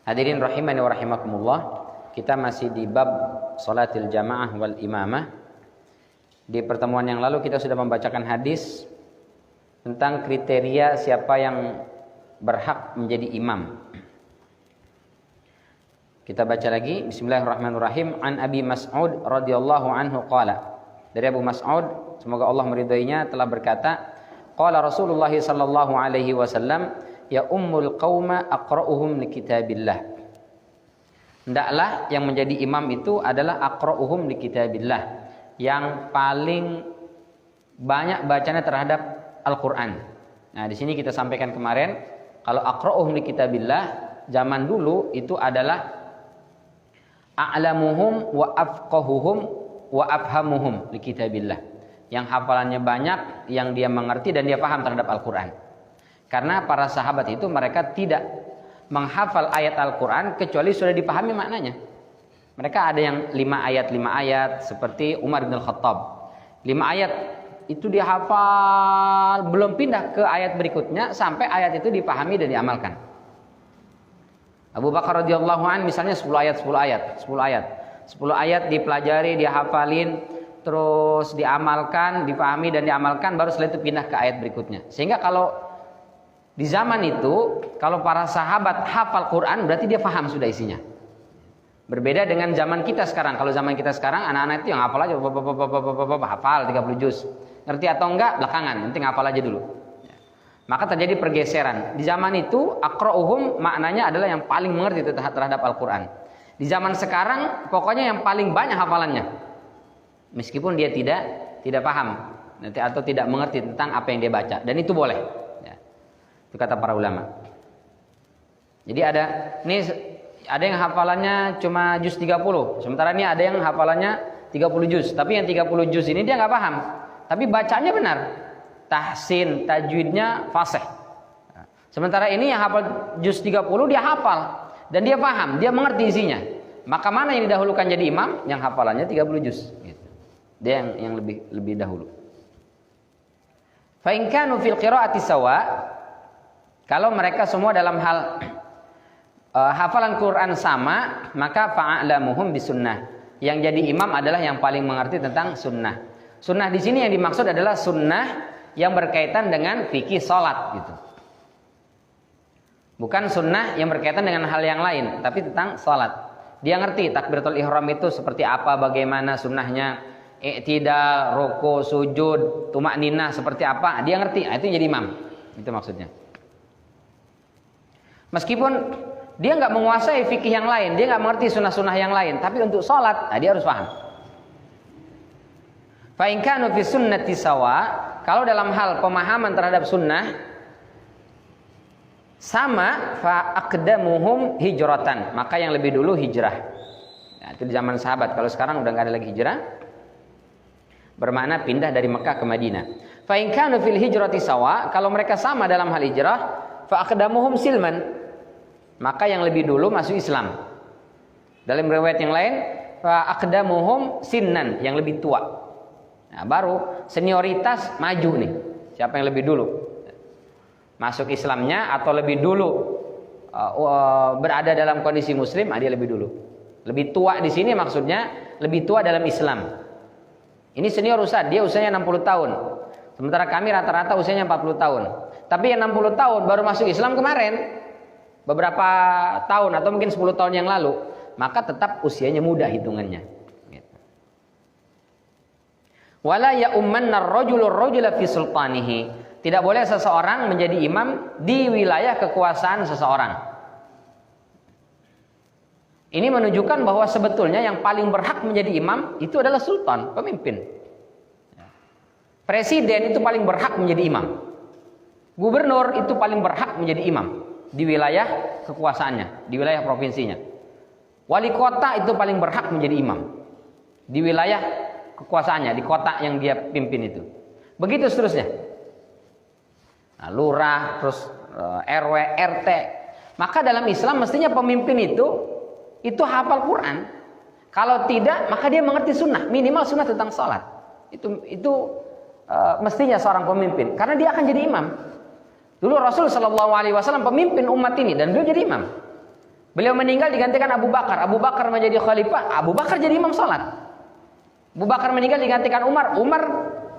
Hadirin rahimani wa rahimakumullah, kita masih di bab salatil jamaah wal imamah. Di pertemuan yang lalu kita sudah membacakan hadis tentang kriteria siapa yang berhak menjadi imam. Kita baca lagi, bismillahirrahmanirrahim. An Abi Mas'ud radhiyallahu anhu qala. Dari Abu Mas'ud, semoga Allah meridhoinya, telah berkata, qala Rasulullah sallallahu alaihi wasallam, ya ummul qauma aqra'uhum li kitabillah. Hendaklah yang menjadi imam itu adalah aqra'uhum li kitabillah, yang paling banyak bacanya terhadap Al-Qur'an. Nah, di sini kita sampaikan kemarin, kalau aqra'uhum li kitabillah zaman dulu itu adalah a'lamuhum wa afqahuhum wa afhamuhum li kitabillah. Yang hafalannya banyak, yang dia mengerti dan dia paham terhadap Al-Qur'an. Karena para sahabat itu mereka tidak menghafal ayat Al-Quran kecuali sudah dipahami maknanya. Mereka ada yang 5 ayat seperti Umar bin Khattab. 5 ayat itu dia hafal, belum pindah ke ayat berikutnya sampai ayat itu dipahami dan diamalkan. Abu Bakar radhiyallahu anhu misalnya 10 ayat dipelajari, dia hafalin, terus diamalkan, dipahami dan diamalkan, baru setelah itu pindah ke ayat berikutnya. Sehingga kalau di zaman itu, kalau para sahabat hafal Quran, berarti dia paham sudah isinya. Berbeda dengan zaman kita sekarang. Kalau zaman kita sekarang, anak-anak itu yang hafal aja, hafal 30 juz. Ngerti atau enggak, belakangan, penting hafal aja dulu. Maka terjadi pergeseran. Di zaman itu, aqra'uhum maknanya adalah yang paling mengerti terhadap Al-Quran. Di zaman sekarang, pokoknya yang paling banyak hafalannya. Meskipun dia tidak paham atau tidak mengerti tentang apa yang dia baca. Dan itu boleh. Itu kata para ulama. Jadi ada yang hafalannya cuma juz 30. Sementara ini ada yang hafalannya 30 juz. Tapi yang 30 juz ini dia nggak paham. Tapi bacanya benar. Tahsin, tajwidnya fasih. Sementara ini yang hafal juz 30 dia hafal dan dia paham, dia mengerti isinya. Maka mana yang didahulukan jadi imam? Yang hafalannya 30 juz gitu. Dia yang lebih dahulu. Fa in kanu fil qiraati sawa, kalau mereka semua dalam hal hafalan Quran sama, maka fa'alamuhum bisunnah. Yang jadi imam adalah yang paling mengerti tentang sunnah. Sunnah di sini yang dimaksud adalah sunnah yang berkaitan dengan fikih salat gitu. Bukan sunnah yang berkaitan dengan hal yang lain, tapi tentang salat. Dia ngerti takbiratul ihram itu seperti apa, bagaimana sunnahnya, i'tidal, ruku, sujud, tumakninah seperti apa. Dia ngerti, itu jadi imam. Itu maksudnya. Meskipun dia nggak menguasai fikih yang lain, dia nggak mengerti sunnah-sunnah yang lain, tapi untuk sholat, dia harus paham. Fa in kanu fi sunnati sawa, kalau dalam hal pemahaman terhadap sunnah sama, fa aqdamuhum hijratan, maka yang lebih dulu hijrah. Nah, itu di zaman sahabat. Kalau sekarang udah nggak ada lagi hijrah, bermakna pindah dari Mekah ke Madinah. Fa in kanu fil hijrati sawa, kalau mereka sama dalam hal hijrah, fa aqdamuhum silman, maka yang lebih dulu masuk Islam. Dalam riwayat yang lain, fa aqdamuhum sinnan, yang lebih tua. Nah, baru senioritas maju nih. Siapa yang lebih dulu masuk Islamnya atau lebih dulu berada dalam kondisi muslim, dia lebih dulu. Lebih tua di sini maksudnya lebih tua dalam Islam. Ini senior ustaz, dia usianya 60 tahun. Sementara kami rata-rata usianya 40 tahun. Tapi yang 60 tahun baru masuk Islam kemarin, beberapa tahun atau mungkin 10 tahun yang lalu, maka tetap usianya muda hitungannya. Wala ya ummanna ar-rajulu ar-rajula fi sultanihi. Tidak boleh seseorang menjadi imam di wilayah kekuasaan seseorang. Ini menunjukkan bahwa sebetulnya yang paling berhak menjadi imam itu adalah sultan, pemimpin. Presiden itu paling berhak menjadi imam. Gubernur itu paling berhak menjadi imam di wilayah kekuasaannya, di wilayah provinsinya. Wali kota itu paling berhak menjadi imam di wilayah kekuasaannya, di kota yang dia pimpin itu. Begitu seterusnya. Nah, lurah, terus RW, RT. Maka dalam Islam mestinya pemimpin itu hafal Quran. Kalau tidak, maka dia mengerti sunnah, minimal sunnah tentang sholat. Itu mestinya seorang pemimpin, karena dia akan jadi imam. Dulu Rasul Shallallahu Alaihi Wasallam pemimpin umat ini dan beliau jadi imam. Beliau meninggal digantikan Abu Bakar. Abu Bakar menjadi khalifah. Abu Bakar jadi imam salat. Abu Bakar meninggal digantikan Umar. Umar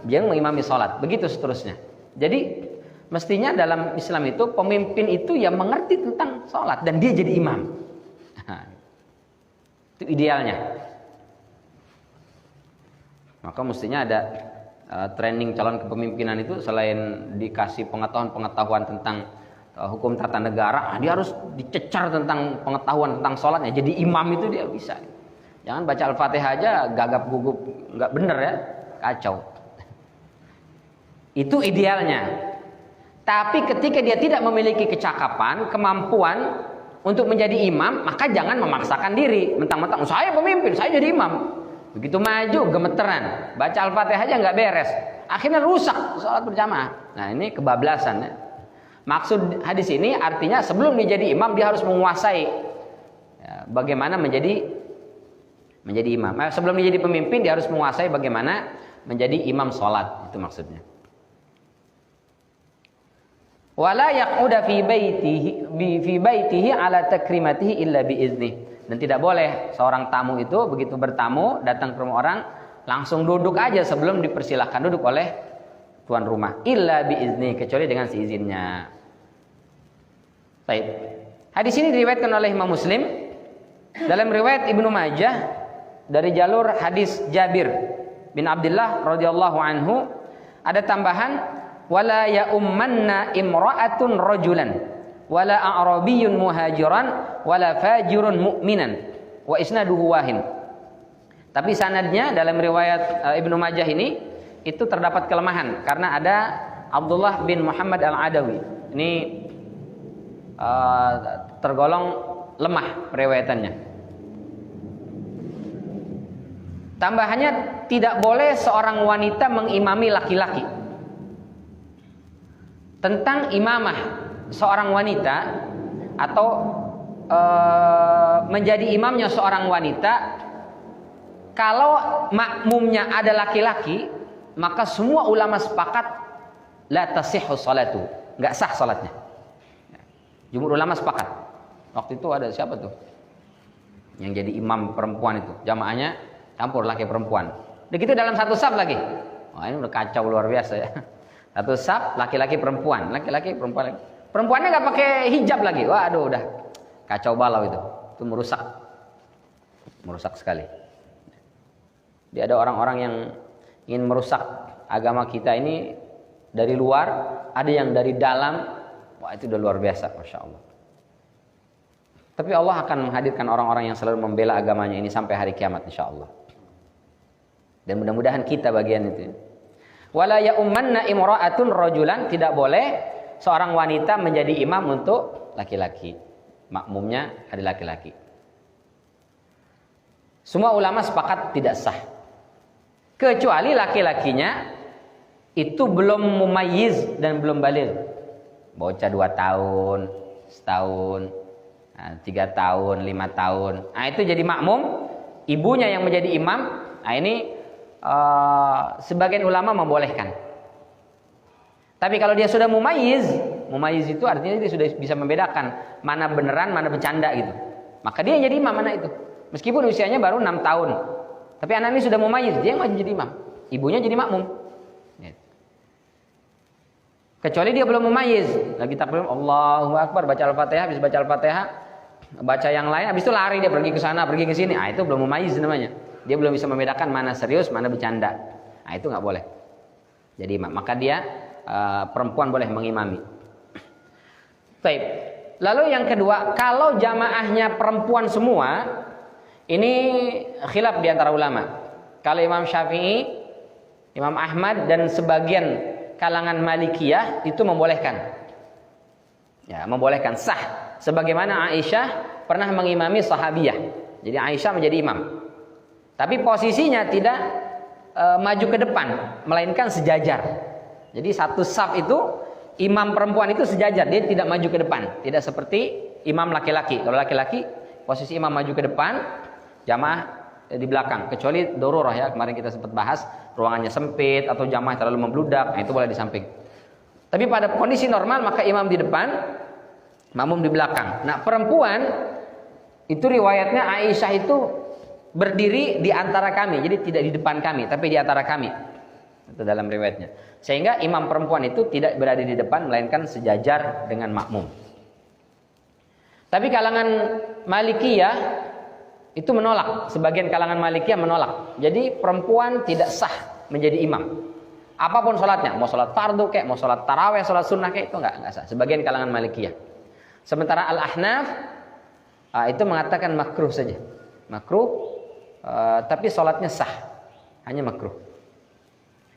dia mengimami salat. Begitu seterusnya. Jadi mestinya dalam Islam itu pemimpin itu yang mengerti tentang salat dan dia jadi imam. Itu idealnya. Maka mestinya ada training calon kepemimpinan itu selain dikasih pengetahuan tentang hukum tata negara, dia harus dicecar tentang pengetahuan tentang sholatnya. Jadi imam itu dia bisa. Jangan baca Al-Fatihah aja gagap gugup, nggak bener ya, kacau. Itu idealnya. Tapi ketika dia tidak memiliki kecakapan, kemampuan untuk menjadi imam, maka jangan memaksakan diri. Mentang-mentang saya pemimpin, saya jadi imam. Begitu maju gemeteran, baca Al-Fatihah aja nggak beres, akhirnya rusak sholat berjamaah. Nah ini kebablasan ya. Maksud hadis ini artinya sebelum dia jadi imam dia harus menguasai bagaimana menjadi imam. Sebelum dia jadi pemimpin dia harus menguasai bagaimana menjadi imam sholat, itu maksudnya. Wala yaquda fi baitihi ala takrimatihi illa bi izni. Dan tidak boleh seorang tamu itu begitu bertamu datang ke rumah orang langsung duduk aja sebelum dipersilahkan duduk oleh tuan rumah, illa biizni, kecuali dengan seizinnya. Baik. Hadis ini diriwayatkan oleh Imam Muslim dalam riwayat Ibnu Majah dari jalur hadis Jabir bin Abdullah radhiyallahu anhu ada tambahan wala ya ummanna imra'atun rajulan wala a'rabiyyun muhajiran wala fajirun mu'minan wa isnaduhu wahin. Tapi sanadnya dalam riwayat Ibnu Majah ini itu terdapat kelemahan karena ada Abdullah bin Muhammad Al-Adawi. Ini tergolong lemah periwayatannya. Tambahannya tidak boleh seorang wanita mengimami laki-laki. Tentang imamah seorang wanita atau menjadi imamnya seorang wanita, kalau makmumnya ada laki-laki, maka semua ulama sepakat la tasihhu salatu, enggak sah salatnya. Jumhur ulama sepakat. Waktu itu ada siapa tuh? Yang jadi imam perempuan itu, jamaahnya campur laki perempuan. Begitu dalam satu saf lagi. Wah, ini udah kacau luar biasa ya. Satu saf laki-laki perempuan, laki-laki perempuan. Perempuannya nggak pakai hijab lagi. Waduh, udah kacau balau itu. Itu merusak sekali. Dia ada orang-orang yang ingin merusak agama kita ini dari luar, ada yang dari dalam. Wah, itu udah luar biasa, masya Allah. Tapi Allah akan menghadirkan orang-orang yang selalu membela agamanya ini sampai hari kiamat, insya Allah. Dan mudah-mudahan kita bagian itu. Wala ya ummanna imra'atun rajulan, tidak boleh seorang wanita menjadi imam untuk laki-laki. Makmumnya ada laki-laki. Semua ulama sepakat tidak sah. Kecuali laki-lakinya itu belum mumayyiz dan belum baligh. Bocah 2 tahun, setahun, 3 tahun, 5 tahun. Nah, itu jadi makmum, ibunya yang menjadi imam. Nah, ini sebagian ulama membolehkan. Tapi kalau dia sudah mumayyiz itu artinya dia sudah bisa membedakan mana beneran, mana bercanda gitu. Maka dia yang jadi imam anak itu. Meskipun usianya baru 6 tahun. Tapi anak ini sudah mumayyiz, dia yang masih jadi imam. Ibunya jadi makmum. Kecuali dia belum mumayyiz. Lagi takbir Allahu Akbar, baca Al-Fatihah, habis baca Al-Fatihah, baca yang lain, habis itu lari dia pergi ke sana, pergi ke sini. Ah, itu belum mumayyiz namanya. Dia belum bisa membedakan mana serius, mana bercanda. Nah, itu nggak boleh. Jadi maka dia perempuan boleh mengimami. Baik. Lalu yang kedua, kalau jamaahnya perempuan semua, ini khilaf di antara ulama. Kalau Imam Syafi'i, Imam Ahmad dan sebagian kalangan Malikiyah itu membolehkan. Ya, membolehkan sah. Sebagaimana Aisyah pernah mengimami sahabiyah. Jadi Aisyah menjadi imam. Tapi posisinya tidak maju ke depan, melainkan sejajar. Jadi satu saf itu imam perempuan itu sejajar, dia tidak maju ke depan, tidak seperti imam laki-laki. Kalau laki-laki posisi imam maju ke depan, jamaah di belakang, kecuali darurah ya, kemarin kita sempat bahas ruangannya sempit atau jamaah terlalu membludak, nah itu boleh di samping. Tapi pada kondisi normal maka imam di depan, makmum di belakang. Nah, perempuan itu riwayatnya Aisyah itu berdiri di antara kami, jadi tidak di depan kami, tapi di antara kami. Itu dalam riwayatnya. Sehingga imam perempuan itu tidak berada di depan, melainkan sejajar dengan makmum. Tapi kalangan Malikiyah itu menolak, sebagian kalangan Malikiyah menolak. Jadi perempuan tidak sah menjadi imam. Apapun sholatnya, mau sholat fardu kayak, mau sholat taraweh, sholat sunnah kayak, itu enggak sah. Sebagian kalangan Malikiyah. Sementara Al-Ahnaf itu mengatakan makruh saja, makruh, tapi sholatnya sah, hanya makruh.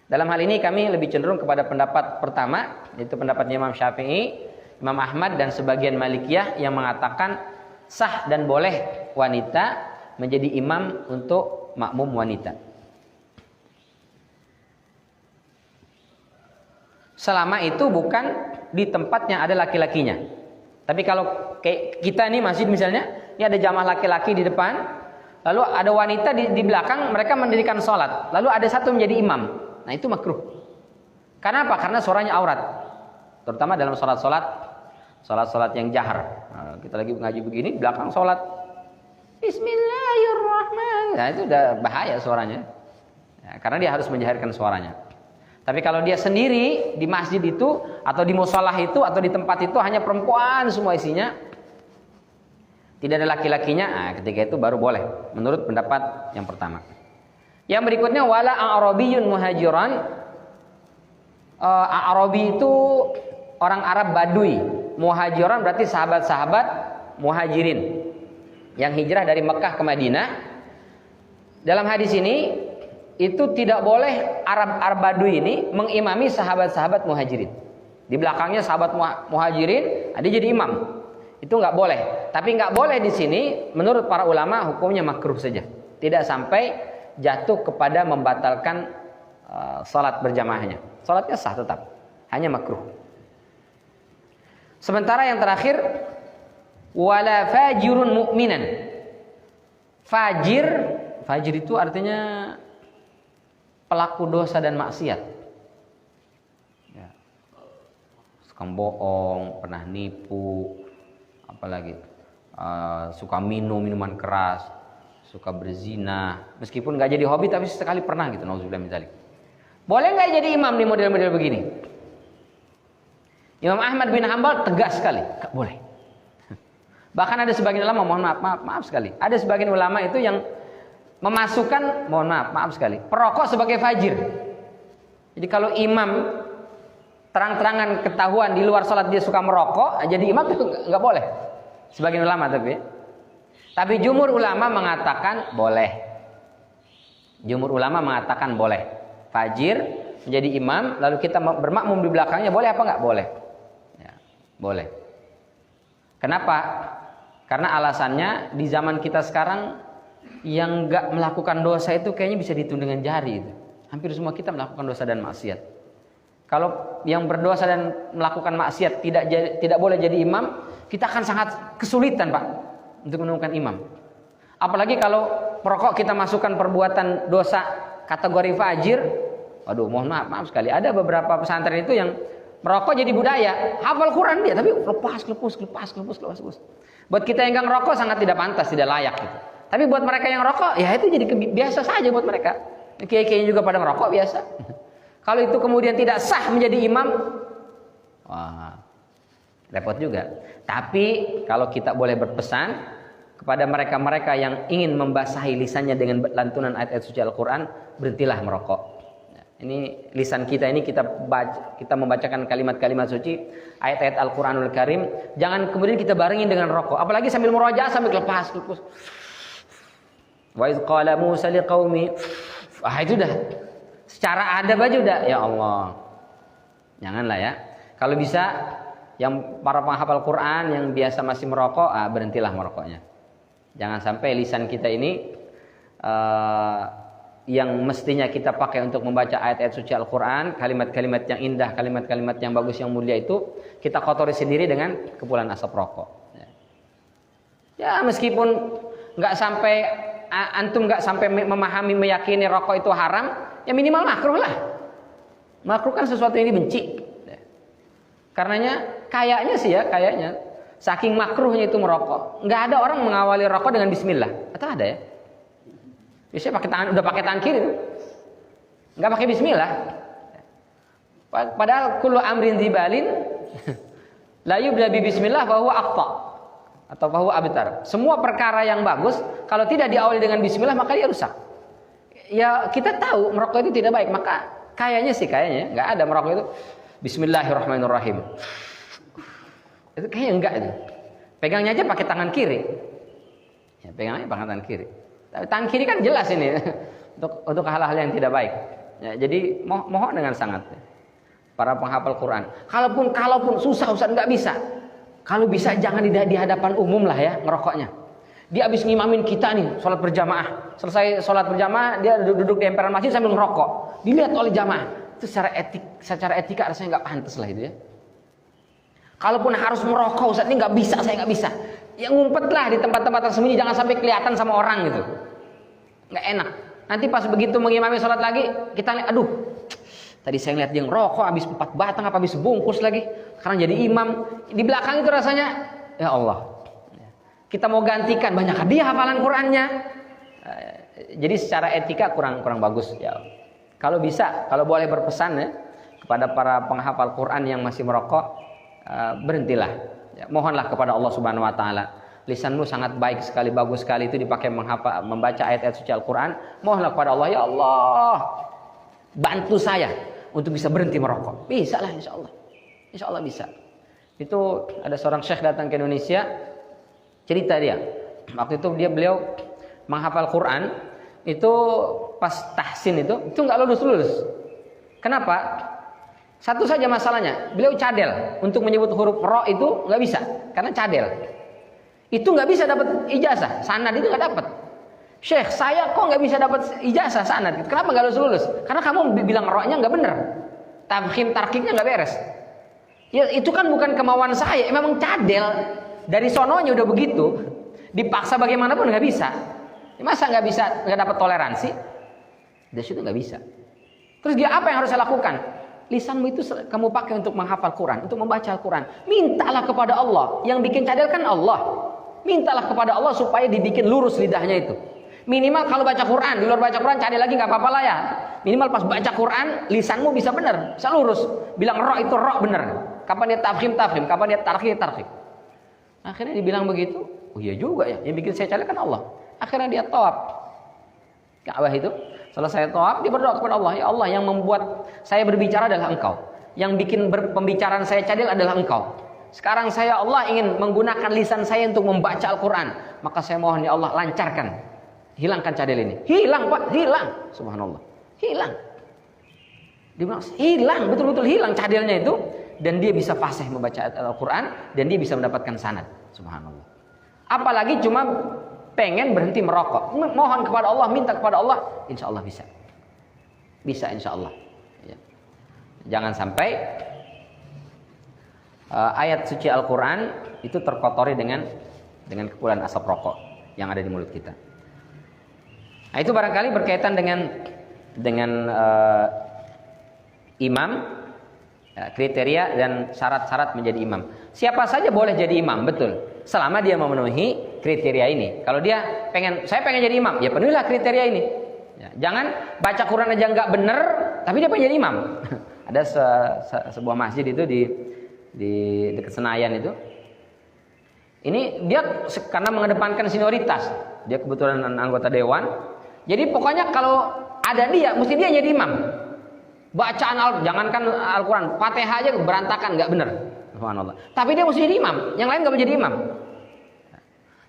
Dalam hal ini kami lebih cenderung kepada pendapat pertama, yaitu pendapatnya Imam Syafi'i, Imam Ahmad dan sebagian Malikiyah yang mengatakan sah dan boleh wanita menjadi imam untuk makmum wanita. Selama itu bukan di tempat yang ada laki-lakinya. Tapi kalau kayak kita nih masjid misalnya, ini ada jamaah laki-laki di depan, lalu ada wanita di belakang, mereka mendirikan sholat, lalu ada satu menjadi imam. Nah itu makruh. Karena apa? Karena suaranya aurat. Terutama dalam sholat yang jahar. Nah, kita lagi ngaji begini, belakang sholat Bismillahirrahmanirrahim. Nah itu udah bahaya suaranya. Ya, karena dia harus menjahirkan suaranya. Tapi kalau dia sendiri di masjid itu atau di musolah itu atau di tempat itu hanya perempuan semua isinya, tidak ada laki-lakinya, nah, ketika itu baru boleh menurut pendapat yang pertama. Yang berikutnya wala a'rabiyun muhajiran. A'rabi itu orang Arab Badui. Muhajiran berarti sahabat-sahabat muhajirin yang hijrah dari Mekah ke Madinah. Dalam hadis ini itu tidak boleh Arab Badui ini mengimami sahabat-sahabat muhajirin. Di belakangnya sahabat muhajirin, dia jadi imam. Itu nggak boleh. Tapi nggak boleh di sini menurut para ulama hukumnya makruh saja. Tidak sampai jatuh kepada membatalkan salat berjamaahnya. Salatnya sah tetap, hanya makruh. Sementara yang terakhir wala fajirun mu'minan. Fajir itu artinya pelaku dosa dan maksiat. Ya. Suka bohong, pernah nipu, apalagi suka minum minuman keras, suka berzina, meskipun nggak jadi hobi tapi sekali pernah gitu. Nauzubillah min dzalik. Boleh nggak jadi imam di model-model begini? Imam Ahmad bin Hanbal tegas sekali, nggak boleh. Bahkan ada sebagian ulama, maaf sekali, ada sebagian ulama itu yang memasukkan, maaf sekali, perokok sebagai fajir. Jadi kalau imam terang-terangan ketahuan di luar sholat dia suka merokok, jadi imam itu nggak boleh. Sebagian ulama tapi jumhur ulama mengatakan boleh. Jumhur ulama mengatakan boleh. Fajir menjadi imam, lalu kita bermakmum di belakangnya, boleh apa nggak? Boleh. Ya, boleh. Kenapa? Karena alasannya di zaman kita sekarang yang nggak melakukan dosa itu kayaknya bisa dihitung dengan jari itu. Hampir semua kita melakukan dosa dan maksiat. Kalau yang berdosa dan melakukan maksiat tidak boleh jadi imam, kita akan sangat kesulitan Pak untuk menemukan imam. Apalagi kalau perokok kita masukkan perbuatan dosa kategori fajir. Waduh, mohon maaf sekali. Ada beberapa pesantren itu yang merokok jadi budaya. Hafal Quran dia tapi lepas. Buat kita yang nggak ngerokok sangat tidak pantas, tidak layak gitu. Tapi buat mereka yang rokok, ya itu jadi biasa saja buat mereka. Kiai-kiai juga pada ngerokok biasa. Kalau itu kemudian tidak sah menjadi imam, wah, repot juga. Tapi kalau kita boleh berpesan kepada mereka-mereka yang ingin membasahi lisannya dengan lantunan ayat-ayat suci Al-Quran, berhentilah merokok. Ini lisan kita ini kita membacakan kalimat-kalimat suci, ayat-ayat Al-Quranul Karim. Jangan kemudian kita barengin dengan rokok. Apalagi sambil murojaah sambil lepas. Wa idz qala Musa liqaumi. Itu dah. Secara adab aja udah. Ya Allah. Janganlah ya. Kalau bisa yang para penghafal Quran yang biasa masih merokok, berhentilah merokoknya. Jangan sampai lisan kita ini yang mestinya kita pakai untuk membaca ayat-ayat suci Al-Quran, kalimat-kalimat yang indah, kalimat-kalimat yang bagus, yang mulia itu kita kotori sendiri dengan kepulan asap rokok. Ya meskipun nggak sampai antum nggak sampai memahami meyakini rokok itu haram, ya minimal makruh lah. Makruh kan sesuatu yang dibenci. Karenanya kayaknya sih ya, kayaknya saking makruhnya itu merokok, nggak ada orang mengawali rokok dengan bismillah. Atau ada ya? Biasanya pakai tangan, udah pakai tangan kiri, nggak pakai bismillah. Padahal kullu amrin dzibalin la yubda bi bismillah bahwa aqta atau bahwa abtar. Semua perkara yang bagus kalau tidak diawali dengan bismillah maka dia rusak. Ya kita tahu merokok itu tidak baik, maka kayaknya nggak ada merokok itu bismillahirrahmanirrahim. Itu kayaknya enggak itu. Pegangnya aja pakai tangan kiri. Ya, pegangnya pakai tangan kiri. Tapi tangan kiri kan jelas ini untuk hal-hal yang tidak baik. Ya, jadi mohon dengan sangat para penghafal Quran. Kalaupun susah Ustaz nggak bisa. Kalau bisa jangan di hadapan umum lah ya ngerokoknya. Dia habis ngimamin kita nih sholat berjamaah. Selesai sholat berjamaah dia duduk di emperan masjid sambil ngerokok. Dilihat oleh jamaah. Itu secara etika rasanya nggak pantas lah itu ya. Kalaupun harus merokok Ustaz ini nggak bisa, saya nggak bisa. Ya ngumpetlah di tempat-tempat tersembunyi, jangan sampai kelihatan sama orang gitu. Nggak enak. Nanti pas begitu mengimami sholat lagi, kita lihat, aduh, tadi saya lihat dia ngerokok habis 4 batang apa habis sebungkus lagi. Sekarang jadi imam. Di belakang itu rasanya, ya Allah. Kita mau gantikan banyak hadiah hafalan Qurannya. Jadi secara etika kurang bagus ya. Kalau bisa, kalau boleh berpesan ya kepada para penghafal Quran yang masih merokok, berhentilah. Ya, mohonlah kepada Allah Subhanahu wa taala. Lisanmu sangat baik sekali, bagus sekali itu dipakai membaca ayat-ayat suci Al-Qur'an. Mohonlah kepada Allah, ya Allah, bantu saya untuk bisa berhenti merokok. Bisa lah insyaallah. Insyaallah bisa. Itu ada seorang syekh datang ke Indonesia, cerita dia. Waktu itu beliau menghafal Quran, itu pas tahsin itu enggak lulus. Kenapa? Satu saja masalahnya, beliau cadel untuk menyebut huruf ro itu nggak bisa karena cadel. Itu nggak bisa dapat ijazah, sanad itu nggak dapat. Syekh, saya kok nggak bisa dapat ijazah sanad? Kenapa nggak lulus? Karena kamu bilang ro-nya nggak benar, tafkhim tarkiknya nggak beres. Ya itu kan bukan kemauan saya, memang cadel dari sononya udah begitu, dipaksa bagaimanapun nggak bisa. Masa nggak dapat toleransi? Dari situ nggak bisa. Terus dia apa yang harus saya lakukan? Lisanmu itu kamu pakai untuk menghafal Quran, untuk membaca Al-Quran. Mintalah kepada Allah. Yang bikin cadel kan Allah. Mintalah kepada Allah supaya dibikin lurus lidahnya itu. Minimal kalau baca Quran, di luar baca Quran cadel lagi nggak apa-apa lah ya. Minimal pas baca Quran, lisanmu bisa benar, bisa lurus. Bilang ro itu ro benar. Kapan dia tafkhim, kapan dia tarkhim. Akhirnya dibilang begitu. Oh iya juga ya, yang bikin saya cadel kan Allah. Akhirnya dia tawaf Ka'bah itu. Selesai tawaf, dia berdoa kepada Allah, ya Allah, yang membuat saya berbicara adalah Engkau. Yang bikin pembicaraan saya cadel adalah Engkau. Sekarang saya Allah ingin menggunakan lisan saya untuk membaca Al-Quran. Maka saya mohon ya Allah lancarkan, hilangkan cadel ini. Hilang Pak, hilang. Subhanallah, hilang. Dia bilang hilang, betul-betul hilang cadelnya itu. Dan dia bisa fasih membaca Al-Quran dan dia bisa mendapatkan sanad. Subhanallah. Apalagi cuma pengen berhenti merokok, mohon kepada Allah, minta kepada Allah, insya Allah bisa insya Allah ya. Jangan sampai ayat suci Al-Quran itu terkotori dengan kepulan asap rokok yang ada di mulut kita. Nah, itu barangkali berkaitan dengan imam, kriteria dan syarat-syarat menjadi imam. Siapa saja boleh jadi imam, betul, selama dia memenuhi kriteria ini. Kalau dia saya pengen jadi imam, ya penuhilah kriteria ini. Ya, jangan baca Quran aja nggak bener, tapi dia pengen jadi imam. Ada sebuah masjid itu di dekat Senayan itu. Ini dia karena mengedepankan senioritas, dia kebetulan anggota dewan. Jadi pokoknya kalau ada dia, mesti dia jadi imam. Bacaan jangankan Al-Quran, Fatihah aja berantakan, nggak bener. Subhanallah. Tapi dia mesti jadi imam, yang lain nggak boleh jadi imam.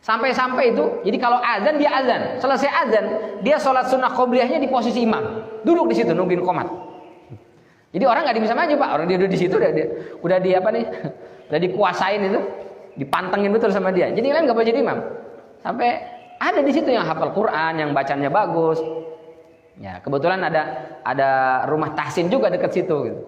Sampai itu, jadi kalau azan dia azan, selesai azan dia sholat sunnah qobliyahnya di posisi imam, duduk di situ nungguin qomat. Jadi orang nggak bisa maju Pak, orang dia duduk di situ udah dikuasain itu, dipantengin betul sama dia. Jadi yang lain nggak boleh jadi imam. Sampai ada di situ yang hafal Quran, yang bacanya bagus. Ya kebetulan ada rumah tahsin juga dekat situ. Gitu.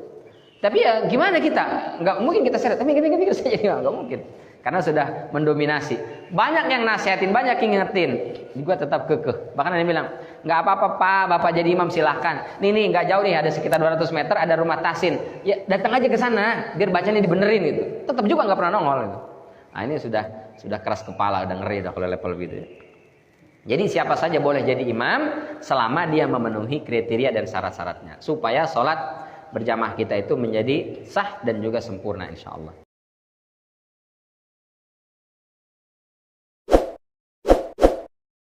Tapi ya gimana kita? Nggak mungkin kita seret. Tapi kita saja nggak mungkin. Karena sudah mendominasi. Banyak yang nasihatin, banyak yang ngingetin, juga tetap kekeh. Bahkan ada yang bilang, nggak apa-apa Pak, Bapak jadi imam silahkan. Nih nggak jauh nih, ada sekitar 200 meter ada rumah tahsin. Ya datang aja ke sana, biar bacanya dibenerin gitu. Tetap juga nggak pernah nongol gitu. Nah ini sudah keras kepala, udah ngeri dah kalau level gitu ya. Jadi siapa saja boleh jadi imam selama dia memenuhi kriteria dan syarat-syaratnya, supaya sholat berjamaah kita itu menjadi sah dan juga sempurna insya Allah.